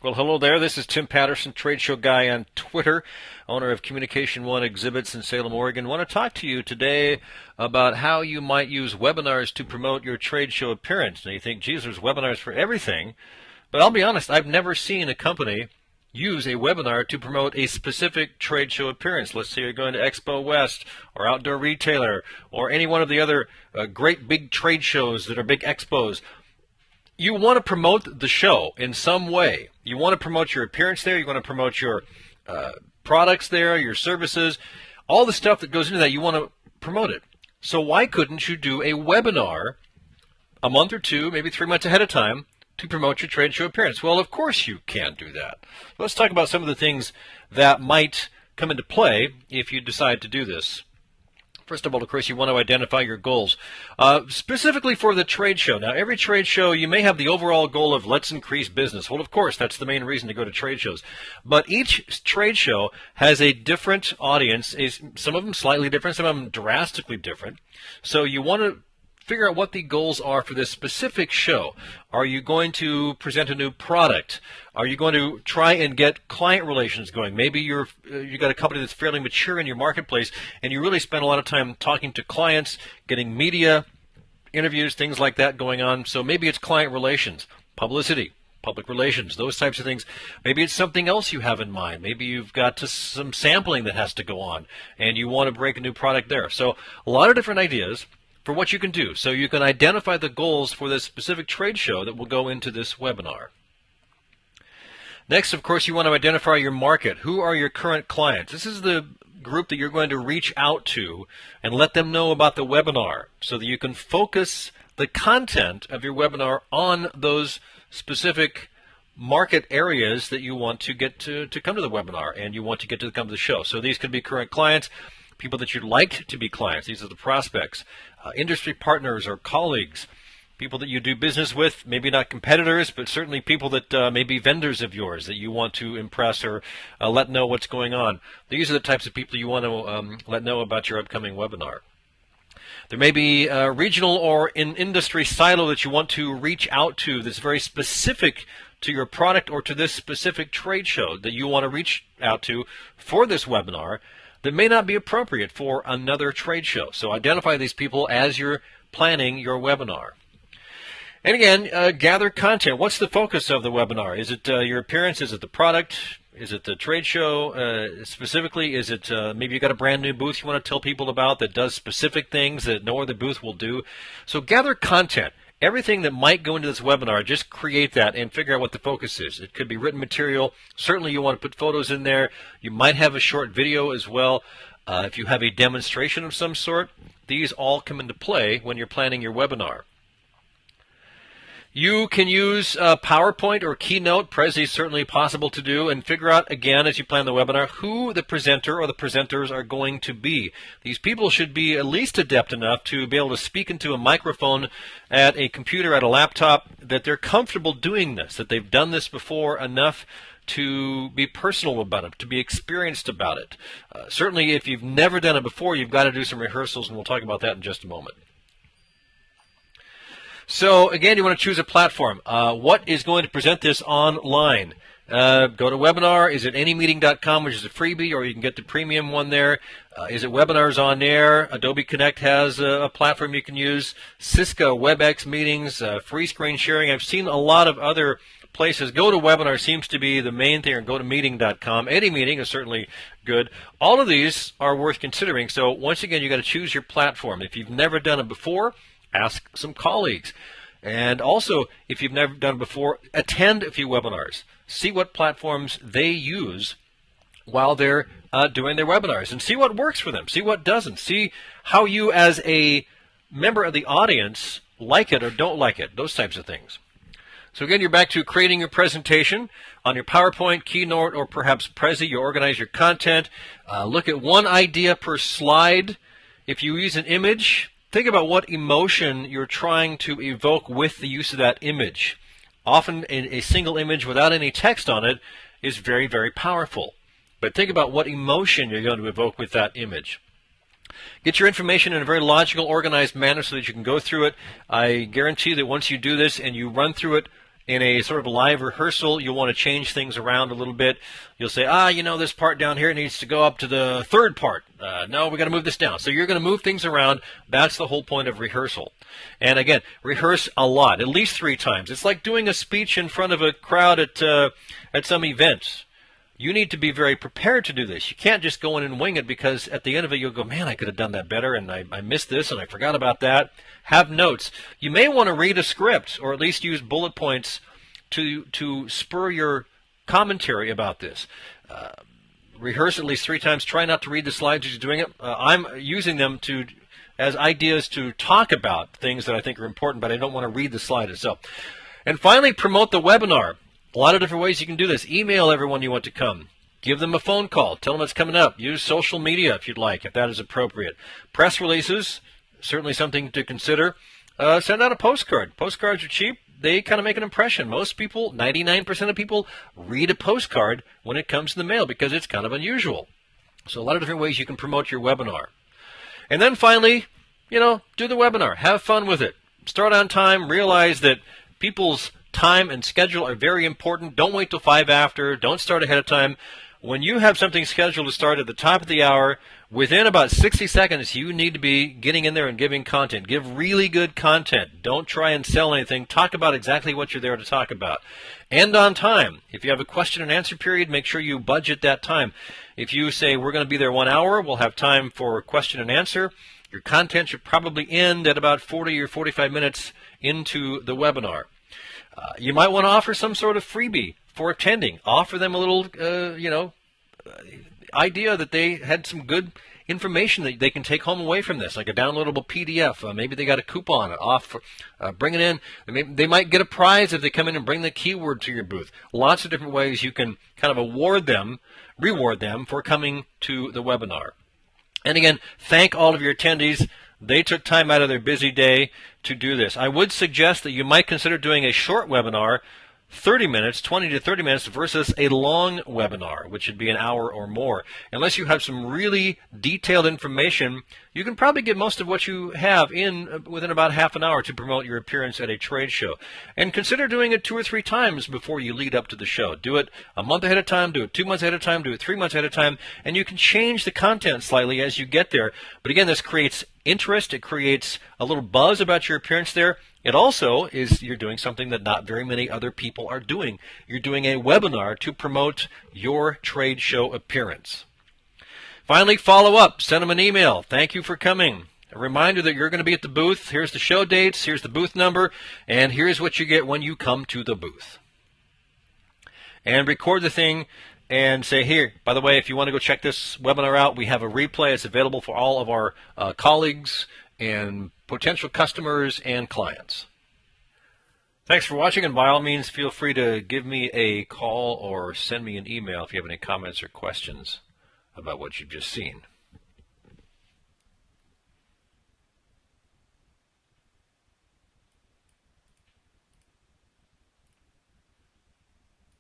Well, hello there. This is Tim Patterson, Trade Show Guy on Twitter, owner of Communication One Exhibits in Salem, Oregon. I want to talk to you today about how you might use webinars to promote your trade show appearance. Now, you think, geez, there's webinars for everything. But I'll be honest, I've never seen a company use a webinar to promote a specific trade show appearance. Let's say you're going to Expo West or Outdoor Retailer or any one of the other great big trade shows that are big expos. You want to promote the show in some way. You want to promote your appearance there. You want to promote your products there, your services, all the stuff that goes into that. You want to promote it. So why couldn't you do a webinar a month or two, maybe 3 months ahead of time, to promote your trade show appearance? Well, of course you can do that. Let's talk about some of the things that might come into play if you decide to do this. First of all, of course, you want to identify your goals, specifically for the trade show. Now, every trade show, you may have the overall goal of let's increase business. Well, of course, that's the main reason to go to trade shows. But each trade show has a different audience, some of them slightly different, some of them drastically different. So you want to figure out what the goals are for this specific show. Are you going to present a new product? Are you going to try and get client relations going? Maybe you got a company that's fairly mature in your marketplace, and you really spend a lot of time talking to clients, getting media interviews, things like that going on. So maybe it's client relations, publicity, public relations, those types of things. Maybe it's something else you have in mind. Maybe you've got some sampling that has to go on, and you want to break a new product there. So a lot of different ideas for what you can do. So you can identify the goals for this specific trade show that will go into this webinar. Next, of course, you want to identify your market. Who are your current clients? This is the group that you're going to reach out to and let them know about the webinar so that you can focus the content of your webinar on those specific market areas that you want to get to come to the webinar and you want to get to come to the show. So these could be current clients, people that you'd like to be clients. These are the prospects, industry partners or colleagues, people that you do business with, maybe not competitors, but certainly people that may be vendors of yours that you want to impress or let know what's going on. These are the types of people you want to let know about your upcoming webinar. There may be a regional or an industry silo that you want to reach out to that's very specific to your product or to this specific trade show that you want to reach out to for this webinar that may not be appropriate for another trade show. So identify these people as you're planning your webinar. And again, gather content. What's the focus of the webinar? Is it your appearance? Is it the product? Is it the trade show specifically? Is it maybe you got a brand new booth you want to tell people about that does specific things that no other booth will do? So gather content. Everything that might go into this webinar, just create that and figure out what the focus is. It could be written material. Certainly you want to put photos in there. You might have a short video as well. If you have a demonstration of some sort, these all come into play when you're planning your webinar. You can use PowerPoint or Keynote. Prezi is certainly possible to do, and figure out, again, as you plan the webinar, who the presenter or the presenters are going to be. These people should be at least adept enough to be able to speak into a microphone at a computer, at a laptop, that they're comfortable doing this, that they've done this before enough to be personal about it, to be experienced about it. Certainly, if you've never done it before, you've got to do some rehearsals, and we'll talk about that in just a moment. So again, you want to choose a platform. What is going to present this online? Go to webinar. Is it anymeeting.com, which is a freebie, or you can get the premium one there? Is it Webinars on Air? Adobe Connect has a platform you can use. Cisco, WebEx meetings, free screen sharing. I've seen a lot of other places. Go to Webinar seems to be the main thing, or go to meeting.com. Any meeting is certainly good. All of these are worth considering. So once again, you got to choose your platform. If you've never done it before, ask some colleagues. And also, if you've never done it before, attend a few webinars. See what platforms they use while they're doing their webinars, and see what works for them. See what doesn't. See how you, as a member of the audience, like it or don't like it. Those types of things. So again, you're back to creating your presentation on your PowerPoint, Keynote, or perhaps Prezi. You organize your content. Look at one idea per slide. If you use an image, think about what emotion you're trying to evoke with the use of that image. Often a single image without any text on it is very, very powerful. But think about what emotion you're going to evoke with that image. Get your information in a very logical, organized manner so that you can go through it. I guarantee that once you do this and you run through it in a sort of live rehearsal, you'll want to change things around a little bit. You'll say, this part down here needs to go up to the third part. No, we got to move this down. So you're going to move things around. That's the whole point of rehearsal. And again, rehearse a lot, at least 3 times. It's like doing a speech in front of a crowd at some event. You need to be very prepared to do this. You can't just go in and wing it, because at the end of it, you'll go, man, I could have done that better, and I missed this, and I forgot about that. Have notes. You may want to read a script, or at least use bullet points to spur your commentary about this. Rehearse at least 3 times. Try not to read the slides as you're doing it. I'm using them as ideas to talk about things that I think are important, but I don't want to read the slide itself. And finally, promote the webinar. A lot of different ways you can do this. Email everyone you want to come. Give them a phone call. Tell them it's coming up. Use social media if you'd like, if that is appropriate. Press releases, certainly something to consider. Send out a postcard. Postcards are cheap. They kind of make an impression. Most people, 99% of people, read a postcard when it comes in the mail because it's kind of unusual. So a lot of different ways you can promote your webinar. And then finally, do the webinar. Have fun with it. Start on time. Realize that people's time and schedule are very important. Don't wait till 5 after. Don't start ahead of time. When you have something scheduled to start at the top of the hour, within about 60 seconds, you need to be getting in there and giving content. Give really good content. Don't try and sell anything. Talk about exactly what you're there to talk about. End on time. If you have a question and answer period, make sure you budget that time. If you say, we're going to be there 1 hour, we'll have time for question and answer. Your content should probably end at about 40 or 45 minutes into the webinar. You might want to offer some sort of freebie for attending. Offer them a little, idea that they had some good information that they can take home away from this, like a downloadable PDF. Maybe they got a coupon off for bring it in. They might get a prize if they come in and bring the keyword to your booth. Lots of different ways you can kind of reward them for coming to the webinar. And again, thank all of your attendees. They took time out of their busy day to do this. I would suggest that you might consider doing a short webinar, 30 minutes, 20 to 30 minutes, versus a long webinar, which would be an hour or more. Unless you have some really detailed information, you can probably get most of what you have within about half an hour to promote your appearance at a trade show. And consider doing it 2 or 3 times before you lead up to the show. Do it a month ahead of time, do it 2 months ahead of time, do it 3 months ahead of time, and you can change the content slightly as you get there. But again, this creates interest. It creates a little buzz about your appearance there. It also is you're doing something that not very many other people are doing. You're doing a webinar to promote your trade show appearance. Finally, follow up. Send them an email. Thank you for coming. A reminder that you're going to be at the booth. Here's the show dates. Here's the booth number. And here's what you get when you come to the booth. And record the thing and say, here, by the way, if you want to go check this webinar out, we have a replay. It's available for all of our colleagues and potential customers and clients. Thanks for watching, and by all means, feel free to give me a call or send me an email if you have any comments or questions about what you've just seen.